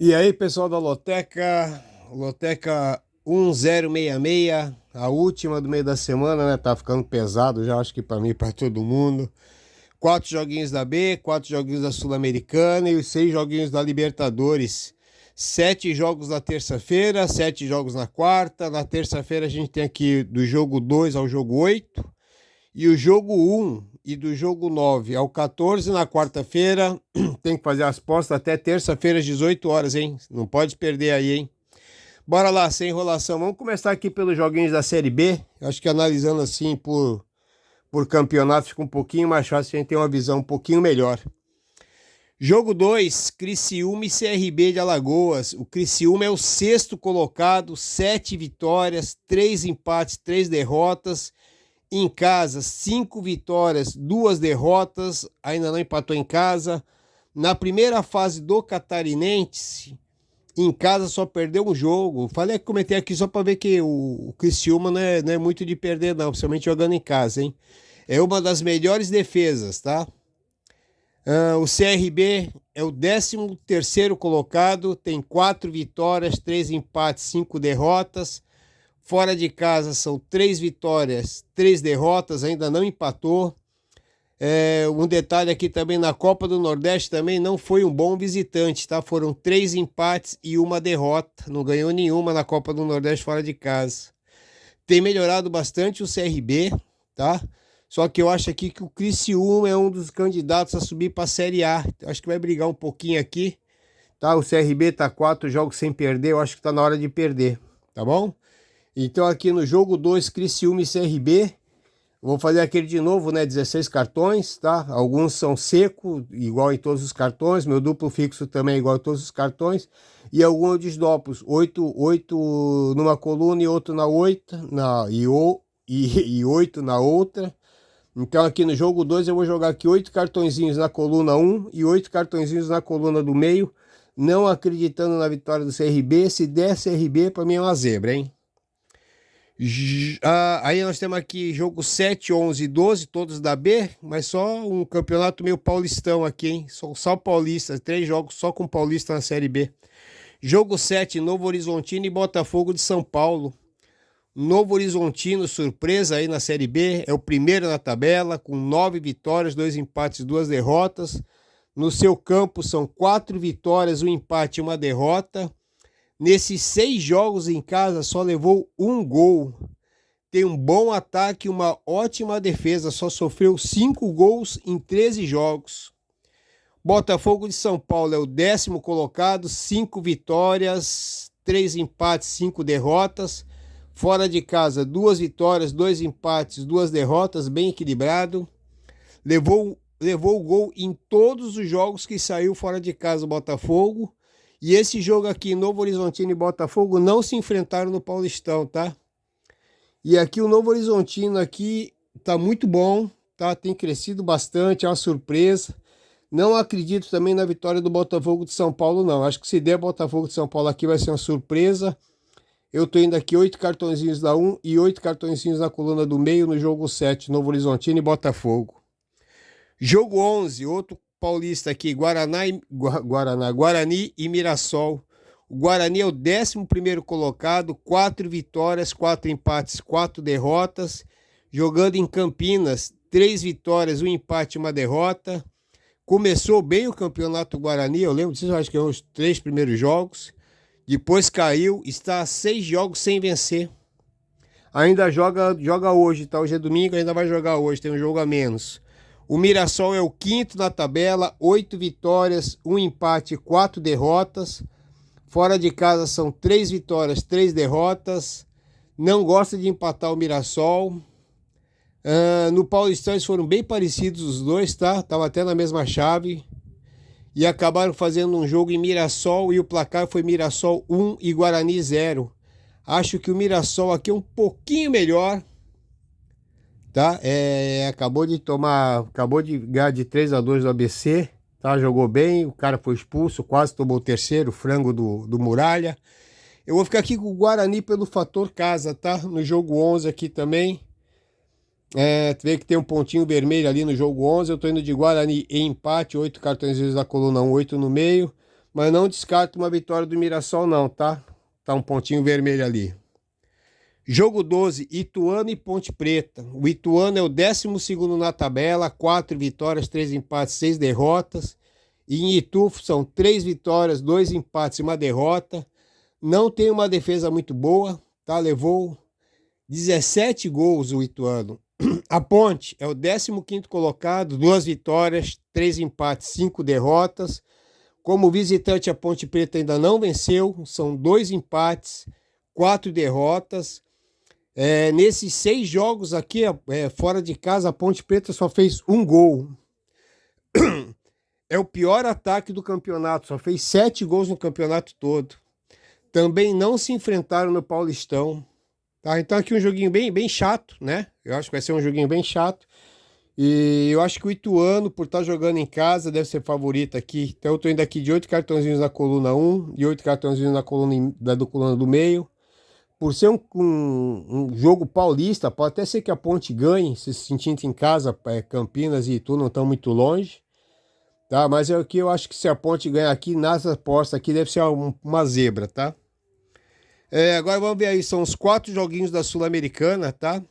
E aí, pessoal da Loteca 1066, a última do meio da semana, né? Tá ficando pesado já, acho que pra mim e pra todo mundo. 4 joguinhos da B, 4 joguinhos da Sul-Americana e os 6 joguinhos da Libertadores. 7 jogos na terça-feira, 7 jogos na quarta. Na terça-feira a gente tem aqui do jogo 2 ao jogo 8 e o jogo 1 e do jogo 9 ao 14 na quarta-feira. Tem que fazer as postas até terça-feira às 18 horas, hein? Não pode perder aí, hein? Bora lá, sem enrolação. Vamos começar aqui pelos joguinhos da Série B. Eu acho que analisando assim por campeonato fica um pouquinho mais fácil, a gente tem uma visão um pouquinho melhor. Jogo 2, Criciúma e CRB de Alagoas. O Criciúma é o sexto colocado, 7 vitórias, 3 empates, 3 derrotas. Em casa, 5 vitórias, 2 derrotas, ainda não empatou em casa. Na primeira fase do Catarinense, em casa só perdeu um jogo. Falei que comentei aqui só para ver que o Criciúma não é muito de perder não, principalmente jogando em casa, hein? É uma das melhores defesas, tá? O CRB é o 13º colocado, tem 4 vitórias, 3 empates, 5 derrotas. Fora de casa são 3 vitórias, 3 derrotas, ainda não empatou. Um detalhe aqui também, na Copa do Nordeste também não foi um bom visitante, tá? Foram 3 empates e 1 derrota. Não ganhou nenhuma na Copa do Nordeste fora de casa. Tem melhorado bastante o CRB, tá? Só que eu acho aqui que o Criciúma é um dos candidatos a subir para a Série A. Acho que vai brigar um pouquinho aqui, tá? O CRB tá 4 jogos sem perder, eu acho que tá na hora de perder, tá bom? Então aqui no jogo 2, Criciúma e CRB, vou fazer aquele de novo, né? 16 cartões, tá? Alguns são seco, igual em todos os cartões. Meu duplo fixo também é igual em todos os cartões. E alguns eu desdobro. 8 numa coluna e outro na outra. E 8 na outra. Então aqui no jogo 2 eu vou jogar aqui 8 cartõezinhos na coluna 1 e 8 cartõezinhos na coluna do meio. Não acreditando na vitória do CRB. Se der CRB, para mim é uma zebra, hein? Aí nós temos aqui jogo 7, 11 e 12, todos da B, mas só um campeonato meio paulistão aqui, hein? Só paulista, 3 jogos só com paulista na Série B. Jogo 7, Novo Horizontino e Botafogo de São Paulo. Novo Horizontino, surpresa aí na Série B, é o primeiro na tabela, com 9 vitórias, 2 empates, 2 derrotas. No seu campo são 4 vitórias, 1 empate e 1 derrota. Nesses 6 jogos em casa só levou 1 gol. Tem um bom ataque e uma ótima defesa. Só sofreu 5 gols em 13 jogos. Botafogo de São Paulo é o 10º colocado. 5 vitórias, 3 empates, 5 derrotas. Fora de casa, 2 vitórias, 2 empates, 2 derrotas. Bem equilibrado. Levou o gol em todos os jogos que saiu fora de casa o Botafogo. E esse jogo aqui, Novo Horizontino e Botafogo, não se enfrentaram no Paulistão, tá? E aqui o Novo Horizontino aqui tá muito bom, tá? Tem crescido bastante, é uma surpresa. Não acredito também na vitória do Botafogo de São Paulo, não. Acho que se der Botafogo de São Paulo aqui vai ser uma surpresa. Eu tô indo aqui 8 cartõezinhos da 1 e 8 cartõezinhos na coluna do meio no jogo 7, Novo Horizontino e Botafogo. Jogo 11, outro paulista aqui, Guarani e Mirassol. O Guarani é o 11º colocado, 4 vitórias, 4 empates, 4 derrotas. Jogando em Campinas, 3 vitórias, 1 empate e 1 derrota. Começou bem o campeonato Guarani, eu lembro disso, acho que é os 3 primeiros jogos. Depois caiu, está a 6 jogos sem vencer. Ainda joga hoje, tá? Hoje é domingo, ainda vai jogar hoje, tem um jogo a menos. O Mirassol é o 5º na tabela, 8 vitórias, 1 empate, 4 derrotas. Fora de casa são 3 vitórias, 3 derrotas. Não gosta de empatar o Mirassol. No Paulistão eles foram bem parecidos os dois, tá? Tava até na mesma chave. E acabaram fazendo um jogo em Mirassol e o placar foi Mirassol 1 e Guarani 0. Acho que o Mirassol aqui é um pouquinho melhor, tá? Acabou de ganhar de 3-2 do ABC, tá? Jogou bem, o cara foi expulso, quase tomou o terceiro, frango do Muralha. Eu vou ficar aqui com o Guarani pelo fator casa, tá? No jogo 11 aqui também. Tu vê que tem um pontinho vermelho ali no jogo 11, eu tô indo de Guarani em empate, 8 cartões da coluna 1, 8 no meio. Mas não descarto uma vitória do Mirassol não, tá? Tá um pontinho vermelho ali. Jogo 12, Ituano e Ponte Preta. O Ituano é o 12º na tabela, 4 vitórias, 3 empates, 6 derrotas. E em Itu são 3 vitórias, 2 empates e 1 derrota. Não tem uma defesa muito boa, tá? Levou 17 gols o Ituano. A Ponte é o 15º colocado, 2 vitórias, 3 empates, 5 derrotas. Como visitante, a Ponte Preta ainda não venceu, são 2 empates, 4 derrotas. Nesses 6 jogos aqui, fora de casa, a Ponte Preta só fez 1 gol. É o pior ataque do campeonato, só fez 7 gols no campeonato todo. Também não se enfrentaram no Paulistão. Tá? Então aqui um joguinho bem chato, né? Eu acho que vai ser um joguinho bem chato. E eu acho que o Ituano, por estar jogando em casa, deve ser favorito aqui. Então eu tô indo aqui de 8 cartõezinhos na coluna 1 e 8 cartõezinhos na coluna, coluna do meio. Por ser um jogo paulista, pode até ser que a Ponte ganhe, se sentindo em casa, Campinas e Itu não estão muito longe. Tá? Mas aqui eu acho que se a Ponte ganhar aqui, nas apostas aqui deve ser uma zebra, tá? Agora vamos ver aí, são os 4 joguinhos da Sul-Americana, tá?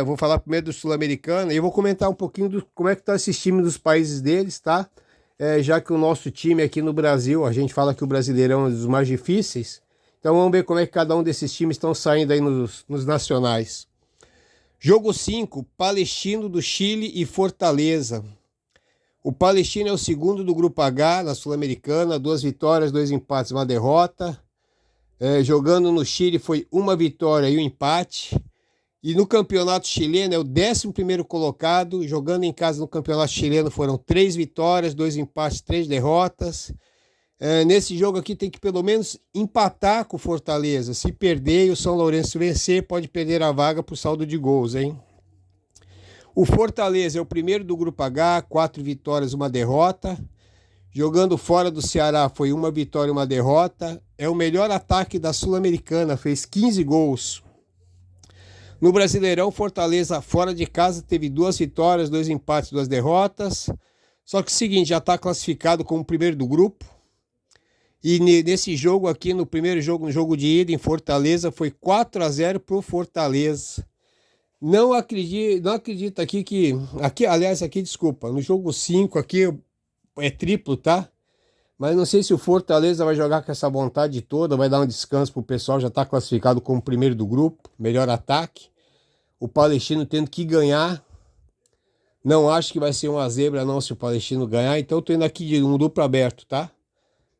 Vou falar primeiro do Sul-Americana e eu vou comentar um pouquinho como é que tá esses times dos países deles, tá? Já que o nosso time aqui no Brasil, a gente fala que o Brasileirão é um dos mais difíceis, então vamos ver como é que cada um desses times estão saindo aí nos nacionais. Jogo 5, Palestino do Chile e Fortaleza. O Palestino é o 2º do Grupo H na Sul-Americana, 2 vitórias, 2 empates, 1 derrota. Jogando no Chile foi 1 vitória e 1 empate. E no campeonato chileno é o 11º colocado. Jogando em casa no campeonato chileno foram 3 vitórias, 2 empates, 3 derrotas. Nesse jogo aqui tem que pelo menos empatar com o Fortaleza. Se perder e o São Lourenço vencer, pode perder a vaga por saldo de gols, hein? O Fortaleza é o 1º do Grupo H, 4 vitórias, 1 derrota. Jogando fora do Ceará foi 1 vitória e 1 derrota. É o melhor ataque da Sul-Americana, fez 15 gols. No Brasileirão, Fortaleza fora de casa teve 2 vitórias, 2 empates, 2 derrotas. Só que é o seguinte, já está classificado como 1º do grupo. E nesse jogo aqui, no primeiro jogo, no jogo de ida em Fortaleza, foi 4-0 para o Fortaleza. Não acredito aqui, desculpa, no jogo 5 aqui é triplo, tá? Mas não sei se o Fortaleza vai jogar com essa vontade toda, vai dar um descanso pro pessoal, já tá classificado como 1º do grupo, melhor ataque. O Palestino tendo que ganhar. Não acho que vai ser uma zebra não se o Palestino ganhar, então eu tô indo aqui de um duplo aberto, tá?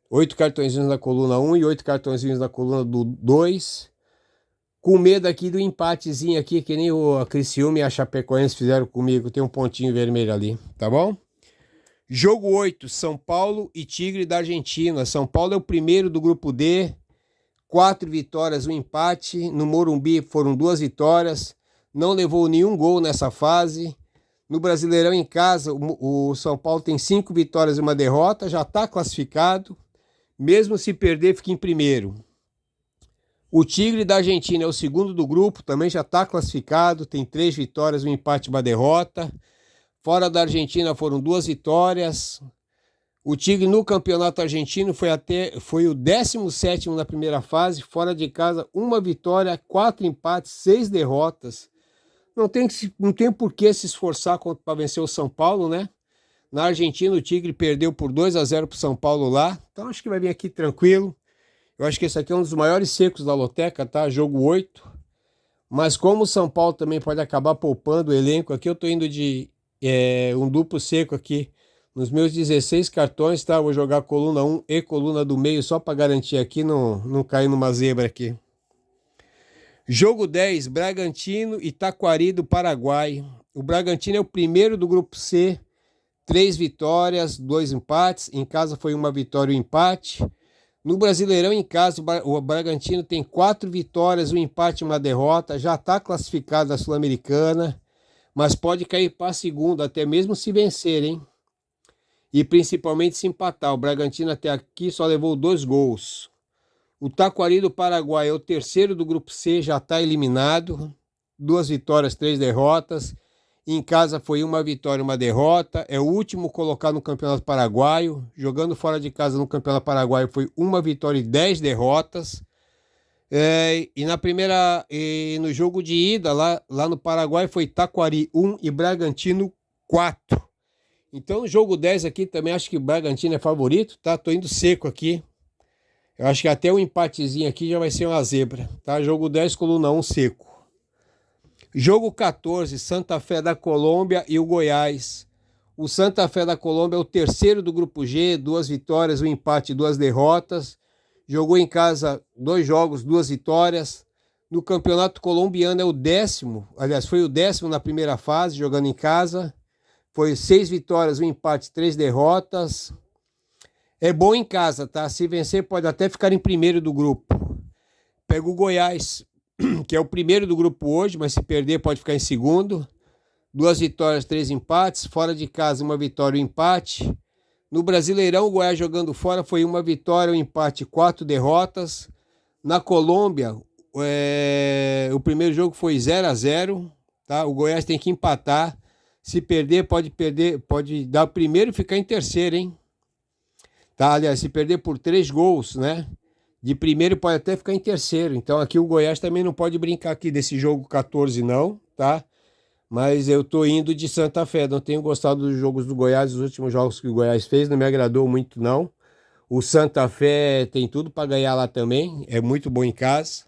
8 cartõezinhos na coluna 1 e 8 cartõezinhos na coluna do 2. Com medo aqui do empatezinho aqui, que nem a Criciúma e a Chapecoense fizeram comigo. Tem um pontinho vermelho ali, tá bom? Jogo 8, São Paulo e Tigre da Argentina. São Paulo é o 1º do grupo D. 4 vitórias, 1 empate. No Morumbi foram 2 vitórias. Não levou nenhum gol nessa fase. No Brasileirão em casa, o São Paulo tem 5 vitórias e 1 derrota. Já está classificado. Mesmo se perder, fica em 1º. O Tigre da Argentina é o 2º do grupo, também já está classificado, tem 3 vitórias, 1 empate e 1 derrota. Fora da Argentina foram 2 vitórias. O Tigre no campeonato argentino foi o 17º na primeira fase, fora de casa 1 vitória, 4 empates, 6 derrotas. Não tem por que se esforçar para vencer o São Paulo, né? Na Argentina o Tigre perdeu por 2-0 para o São Paulo lá, então acho que vai vir aqui tranquilo. Eu acho que esse aqui é um dos maiores secos da loteca, tá? Jogo 8. Mas como o São Paulo também pode acabar poupando o elenco, aqui eu tô indo de um duplo seco aqui. Nos meus 16 cartões, tá? Eu vou jogar coluna 1 e coluna do meio só para garantir aqui, não cair numa zebra aqui. Jogo 10, Bragantino e Taquari do Paraguai. O Bragantino é o 1º do grupo C. 3 vitórias, 2 empates. Em casa foi 1 vitória e 1 empate. No Brasileirão em casa, o Bragantino tem 4 vitórias, 1 empate e 1 derrota. Já está classificado da Sul-Americana, mas pode cair para a segunda, até mesmo se vencer, hein? E principalmente se empatar. O Bragantino até aqui só levou 2 gols. O Taquari do Paraguai é o 3º do grupo C, já está eliminado. 2 vitórias, 3 derrotas. Em casa foi uma vitória e uma derrota. É o último colocado no Campeonato Paraguaio. Jogando fora de casa no Campeonato Paraguaio foi uma vitória e 10 derrotas. E no jogo de ida lá no Paraguai foi Taquari 1 e Bragantino 4. Então no jogo 10 aqui também acho que o Bragantino é favorito, tá? Tô indo seco aqui. Eu acho que até um empatezinho aqui já vai ser uma zebra, tá? Jogo 10, coluna 1, seco. Jogo 14, Santa Fé da Colômbia e o Goiás. O Santa Fé da Colômbia é o terceiro do grupo G, 2 vitórias, 1 empate e 2 derrotas. Jogou em casa 2 jogos, 2 vitórias. No campeonato colombiano é o 10º, aliás, foi o 10º na primeira fase, jogando em casa. Foi 6 vitórias, 1 empate, 3 derrotas. É bom em casa, tá? Se vencer pode até ficar em primeiro do grupo. Pega o Goiás, que é o primeiro do grupo hoje, mas se perder pode ficar em segundo. 2 vitórias, 3 empates. Fora de casa, 1 vitória e 1 empate. No Brasileirão, o Goiás jogando fora foi 1 vitória, 1 empate, 4 derrotas. Na Colômbia, o primeiro jogo foi 0-0, tá? O Goiás tem que empatar. Se perder, pode dar o primeiro e ficar em terceiro, hein? Tá? Aliás, se perder por 3 gols, né? De primeiro pode até ficar em terceiro. Então aqui o Goiás também não pode brincar aqui desse jogo 14 não, tá? Mas eu tô indo de Santa Fé, não tenho gostado dos jogos do Goiás, os últimos jogos que o Goiás fez, não me agradou muito não. O Santa Fé tem tudo para ganhar lá também, é muito bom em casa.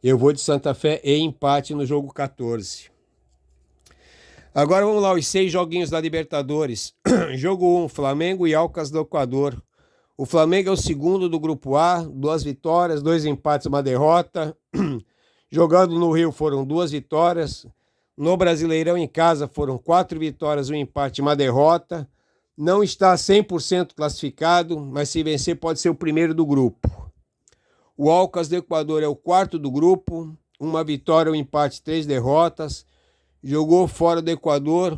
Eu vou de Santa Fé e empate no jogo 14. Agora vamos lá, os 6 joguinhos da Libertadores. Jogo 1, Flamengo e Alcas do Equador. O Flamengo é o segundo do grupo A, 2 vitórias, 2 empates, 1 derrota. Jogando no Rio foram 2 vitórias. No Brasileirão em casa foram 4 vitórias, 1 empate e 1 derrota. Não está 100% classificado, mas se vencer pode ser o primeiro do grupo. O Alcas do Equador é o quarto do grupo, 1 vitória, 1 empate, 3 derrotas. Jogou fora do Equador,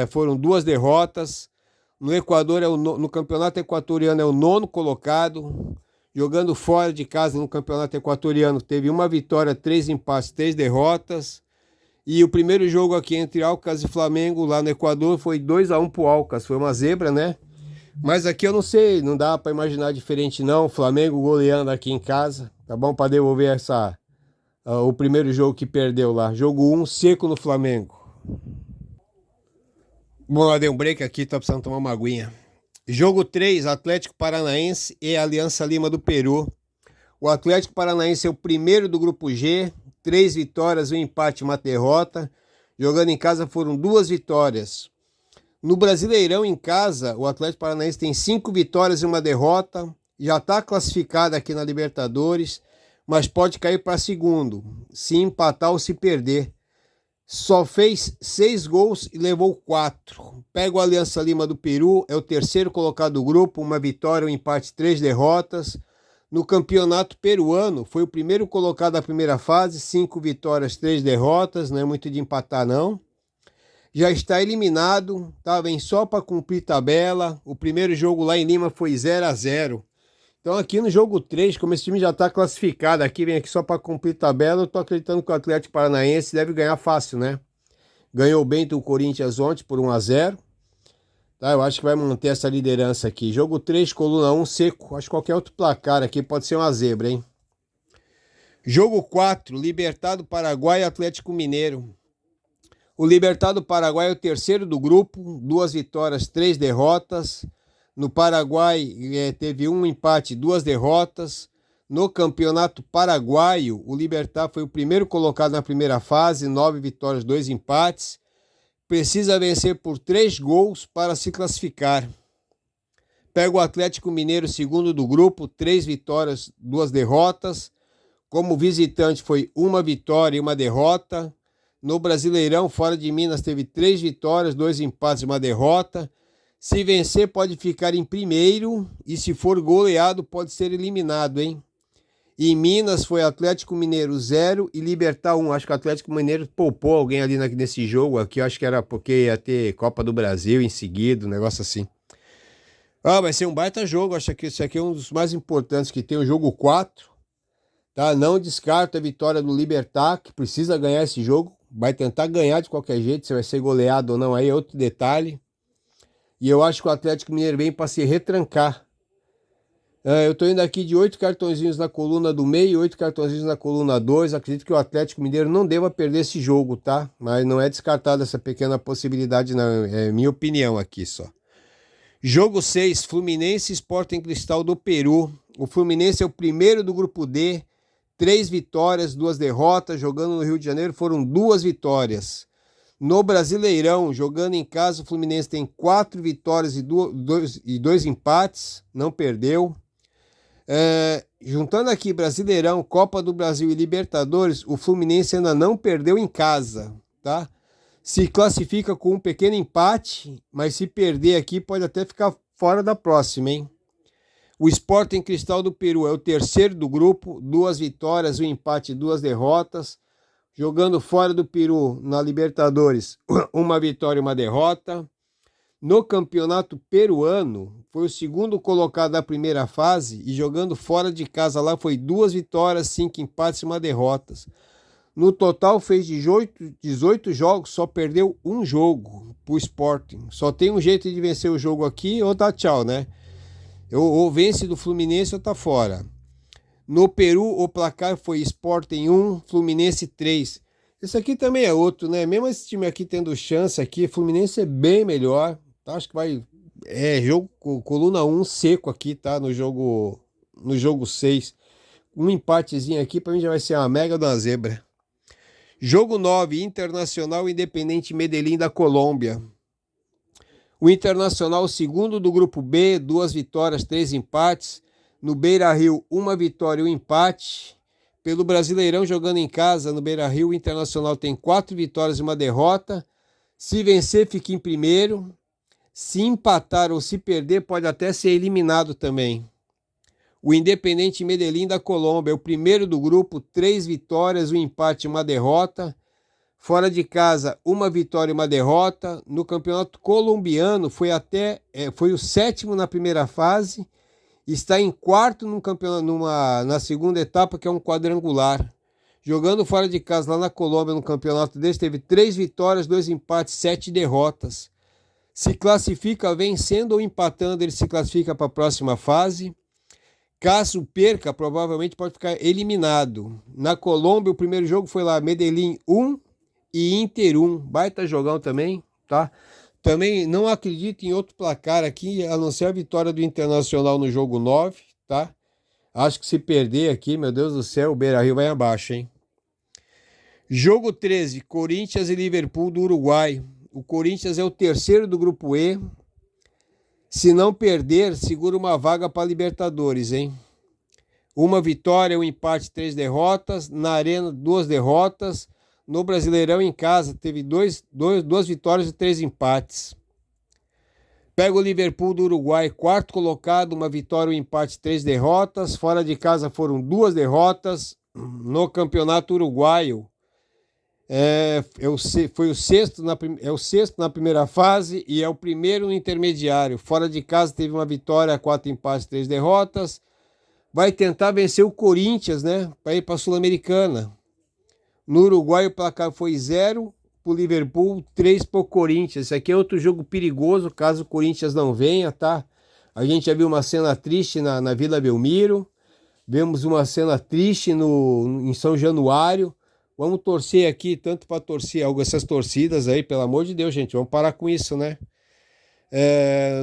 foram 2 derrotas. No Equador, no campeonato equatoriano, é o 9º colocado. Jogando fora de casa no campeonato equatoriano, teve 1 vitória, 3 empates, 3 derrotas. E o primeiro jogo aqui entre Alcas e Flamengo, lá no Equador, foi 2-1 pro Alcas. Foi uma zebra, né? Mas aqui eu não sei, não dá para imaginar diferente não. Flamengo goleando aqui em casa, tá bom? Para devolver o primeiro jogo que perdeu lá. Jogo 1, seco no Flamengo. Bom, lá dei um break aqui, tá precisando tomar uma aguinha. Jogo 3, Atlético Paranaense e Aliança Lima do Peru. O Atlético Paranaense é o primeiro do grupo G, 3 vitórias, 1 empate e 1 derrota. Jogando em casa foram 2 vitórias. No Brasileirão em casa, o Atlético Paranaense tem 5 vitórias e 1 derrota. Já está classificado aqui na Libertadores, mas pode cair para segundo, se empatar ou se perder. Só fez 6 gols e levou 4. Pega o Aliança Lima do Peru, é o terceiro colocado do grupo, 1 vitória, 1 empate, 3 derrotas. No campeonato peruano, foi o primeiro colocado da primeira fase, 5 vitórias, 3 derrotas, não é muito de empatar não. Já está eliminado, tá? Vem só para cumprir tabela. O primeiro jogo lá em Lima foi 0-0. Então aqui no jogo 3, como esse time já está classificado, aqui vem aqui só para cumprir tabela, eu tô acreditando que o Atlético Paranaense deve ganhar fácil, né? Ganhou bem do Corinthians ontem por 1-0. Tá, eu acho que vai manter essa liderança aqui. Jogo 3, coluna 1, seco. Acho que qualquer outro placar aqui pode ser uma zebra, hein? Jogo 4, Libertad do Paraguai e Atlético Mineiro. O Libertad do Paraguai é o terceiro do grupo, 2 vitórias, 3 derrotas. No Paraguai teve 1 empate, 2 derrotas. No campeonato paraguaio, o Libertad foi o primeiro colocado na primeira fase, 9 vitórias, 2 empates. Precisa vencer por 3 gols para se classificar. Pega o Atlético Mineiro, segundo do grupo, 3 vitórias, 2 derrotas. Como visitante foi 1 vitória e 1 derrota. No Brasileirão, fora de Minas, teve 3 vitórias, 2 empates e 1 derrota. Se vencer, pode ficar em primeiro e se for goleado, pode ser eliminado, hein? Em Minas foi Atlético Mineiro 0 e Libertad 1. Acho que o Atlético Mineiro poupou alguém ali nesse jogo aqui. Acho que era porque ia ter Copa do Brasil em seguida, um negócio assim. Vai ser um baita jogo. Acho que esse aqui é um dos mais importantes que tem, o jogo 4. Tá? Não descarto a vitória do Libertad, que precisa ganhar esse jogo. vai tentar ganhar de qualquer jeito, se vai ser goleado ou não, aí é outro detalhe. E eu acho que o Atlético Mineiro vem para se retrancar. Eu tô indo aqui de 8 cartõezinhos na coluna do meio, 8 cartõezinhos na coluna 2. Acredito que o Atlético Mineiro não deva perder esse jogo, tá? Mas não é descartada essa pequena possibilidade, não. É minha opinião aqui só. Jogo 6, Fluminense e Sporting Cristal do Peru. O Fluminense é o primeiro do grupo D. 3 vitórias, 2 derrotas. Jogando no Rio de Janeiro foram 2 vitórias. No Brasileirão, jogando em casa, o Fluminense tem 4 vitórias e 2 empates. Não perdeu. Juntando aqui Brasileirão, Copa do Brasil e Libertadores, o Fluminense ainda não perdeu em casa, tá? Se classifica com um pequeno empate, mas se perder aqui pode até ficar fora da próxima, hein? O Sporting Cristal do Peru é o terceiro do grupo, 2 vitórias, 1 empate e 2 derrotas. Jogando fora do Peru na Libertadores, 1 vitória e 1 derrota. No campeonato peruano, foi o segundo colocado da primeira fase e jogando fora de casa lá foi 2 vitórias, 5 empates e 1 derrota. No total fez 18 jogos, só perdeu 1 jogo pro Sporting. Só tem um jeito de vencer o jogo aqui ou dar tchau, né? Ou vence do Fluminense ou tá fora. No Peru, o placar foi Sporting 1, Fluminense 3. Esse aqui também é outro, né? Mesmo esse time aqui tendo chance aqui, Fluminense é bem melhor. Acho que vai... jogo coluna 1 seco aqui, tá? No jogo 6. Um empatezinho aqui, pra mim já vai ser uma mega de uma zebra. Jogo 9, Internacional Independente Medellín da Colômbia. O Internacional, segundo do grupo B, 2 vitórias, 3 empates. No Beira-Rio, 1 vitória e 1 empate. Pelo Brasileirão, jogando em casa, no Beira-Rio, o Internacional tem 4 vitórias e 1 derrota. Se vencer, fica em primeiro. Se empatar ou se perder, pode até ser eliminado também. O Independente Medellín da Colômbia é o primeiro do grupo, 3 vitórias, 1 empate e 1 derrota. Fora de casa, 1 vitória e 1 derrota. No campeonato colombiano, foi o 7º na primeira fase. Está em 4º no campeonato, na segunda etapa, que é um quadrangular. Jogando fora de casa, lá na Colômbia, no campeonato desse, teve 3 vitórias, 2 empates, 7 derrotas. Se classifica vencendo ou empatando, ele se classifica para a próxima fase. Caso perca, provavelmente pode ficar eliminado. Na Colômbia, o primeiro jogo foi lá, Medellín 1 e Inter 1. Baita jogão também, tá? Também não acredito em outro placar aqui, a não ser a vitória do Internacional no jogo 9, tá? Acho que se perder aqui, meu Deus do céu, o Beira-Rio vai abaixo, hein? Jogo 13, Corinthians e Liverpool do Uruguai. O Corinthians é o terceiro do grupo E. Se não perder, segura uma vaga para Libertadores, hein? 1 vitória, 1 empate, 3 derrotas. Na Arena, 2 derrotas. No Brasileirão, em casa, teve 2 vitórias e 3 empates. Pega o Liverpool do Uruguai, 4º colocado, 1 vitória, 1 empate, 3 derrotas. Fora de casa foram 2 derrotas. No Campeonato Uruguaio, foi o sexto na primeira fase e é o primeiro no intermediário. Fora de casa teve 1 vitória, 4 empates, 3 derrotas. Vai tentar vencer o Corinthians, né? Para ir para a Sul-Americana. No Uruguai o placar foi 0 para o Liverpool, 3 para o Corinthians. Esse aqui é outro jogo perigoso, caso o Corinthians não venha, tá? A gente já viu uma cena triste na Vila Belmiro. Vemos uma cena triste em São Januário. Vamos torcer aqui, tanto para torcer essas torcidas aí, pelo amor de Deus, gente. Vamos parar com isso, né?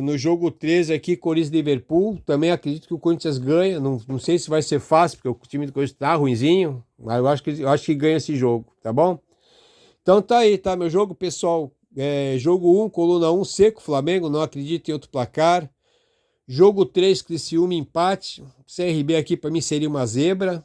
No jogo 13 aqui, Corinthians e Liverpool. Também acredito que o Corinthians ganha. Não sei se vai ser fácil, porque o time do Corinthians tá ruinzinho. Mas eu acho que ganha esse jogo, tá bom? Então tá aí, tá? Meu jogo, pessoal. Jogo 1, coluna 1, seco, Flamengo. Não acredito em outro placar. Jogo 3, Criciúma, empate. CRB aqui para mim seria uma zebra.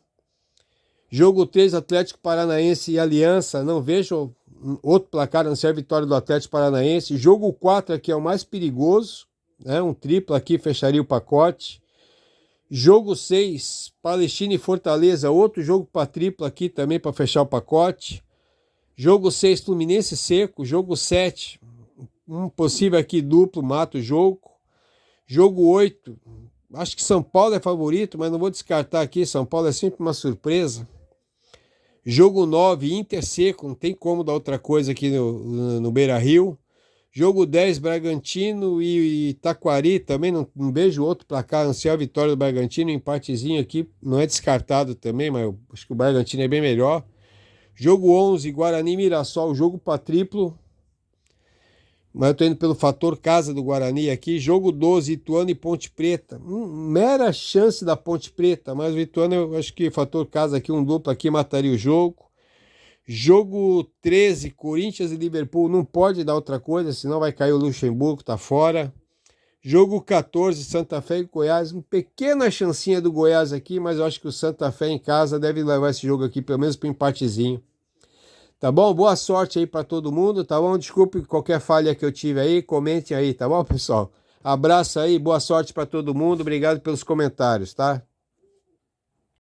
Jogo 3, Atlético Paranaense e Aliança. Não vejo outro placar, não ser a vitória do Atlético Paranaense. Jogo 4 aqui é o mais perigoso, né? Um triplo aqui fecharia o pacote. Jogo 6, Palestina e Fortaleza. Outro jogo para triplo aqui também para fechar o pacote. Jogo 6, Fluminense seco. Jogo 7, um possível aqui duplo, mata o jogo. Jogo 8, acho que São Paulo é favorito, mas não vou descartar aqui. São Paulo é sempre uma surpresa. Jogo 9, Inter seco, não tem como dar outra coisa aqui no Beira-Rio. Jogo 10, Bragantino e Taquari, também não vejo outro placar, não sei a vitória do Bragantino, um empatezinho aqui, não é descartado também, mas eu acho que o Bragantino é bem melhor. Jogo 11, Guarani e Mirassol, jogo para triplo, mas eu tô indo pelo fator casa do Guarani aqui. Jogo 12, Ituano e Ponte Preta, mera chance da Ponte Preta, mas o Ituano eu acho que fator casa aqui, um duplo aqui mataria o jogo. Jogo 13, Corinthians e Liverpool, não pode dar outra coisa, senão vai cair o Luxemburgo, tá fora. Jogo 14, Santa Fé e Goiás, uma pequena chancinha do Goiás aqui, mas eu acho que o Santa Fé em casa deve levar esse jogo aqui pelo menos para empatezinho. Tá bom? Boa sorte aí para todo mundo, tá bom? Desculpe qualquer falha que eu tive aí, comentem aí, tá bom, pessoal? Abraço aí, boa sorte para todo mundo, obrigado pelos comentários, tá?